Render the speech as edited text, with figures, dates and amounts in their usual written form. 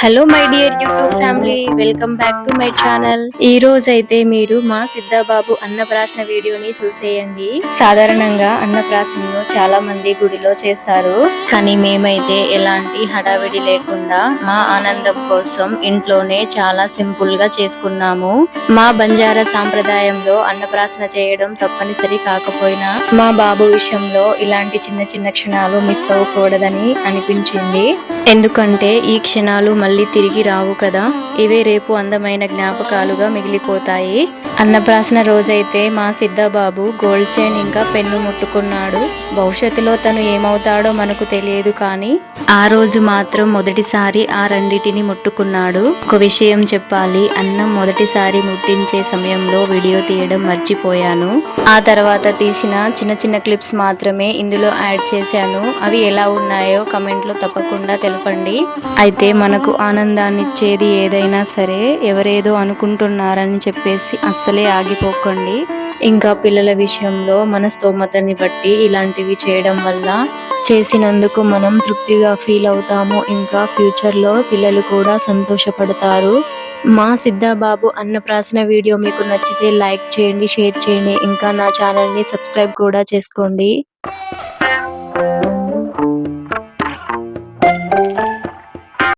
Hello my dear YouTube family, welcome back to my channel. ఈ రోజు అయితే మీరు మా సిద్ధాబాబు అన్నప్రాసన వీడియోని చూసేయండి. సాధారణంగా అన్నప్రాసనను చాలా మంది గుడిలో చేస్తారు, కానీ మేమైతే ఎలాంటి హడావిడి లేకుండా మా ఆనందం కోసం ఇంట్లోనే చాలా సింపుల్ గా చేసుకున్నాము. మా బంజారా సాంప్రదాయంలో అన్నప్రాసన చేయడం తప్పనిసరి కాకపోయినా మా బాబు విషయంలో ఇలాంటి చిన్న చిన్న క్షణాలు మిస్ అవ్వకూడదని అనిపించింది. ఎందుకంటే ఈ క్షణాలు మళ్ళీ తిరిగి రావు కదా. ఇవే రేపు అందమైన జ్ఞాపకాలుగా మిగిలిపోతాయి. అన్నప్రాసన రోజైతే మా సిద్ధాబాబు గోల్డ్ చైన్ ఇంకా పెన్ను ముట్టుకున్నాడు. భవిష్యత్తులో తను ఏమవుతాడో మనకు తెలియదు, కానీ ఆ రోజు మాత్రం మొదటిసారి ఆ రెండిటిని ముట్టుకున్నాడు. ఒక విషయం చెప్పాలి, అన్నం మొదటిసారి ముట్టించే సమయంలో వీడియో తీయడం మర్చిపోయాను. ఆ తర్వాత తీసిన చిన్న చిన్న క్లిప్స్ మాత్రమే ఇందులో యాడ్ చేశాను. అవి ఎలా ఉన్నాయో కమెంట్ లో తప్పకుండా తెలపండి. అయితే మనకు ఆనందాన్నిచ్చేది ఏదైనా సరే ఎవరేదో అనుకుంటున్నారని చెప్పేసి అస్సలే ఆగిపోకండి. ఇంకా పిల్లల విషయంలో మన స్తోమతని బట్టి ఇలాంటివి చేయడం వల్ల చేసినందుకు మనం తృప్తిగా ఫీల్ అవుతాము. ఇంకా ఫ్యూచర్ లో పిల్లలు కూడా సంతోషపడతారు. మా సిద్ధాబాబు అన్నప్రాసన వీడియో మీకు నచ్చితే లైక్ చేయండి, షేర్ చేయండి, ఇంకా నా ఛానల్ ని సబ్స్క్రైబ్ కూడా చేసుకోండి.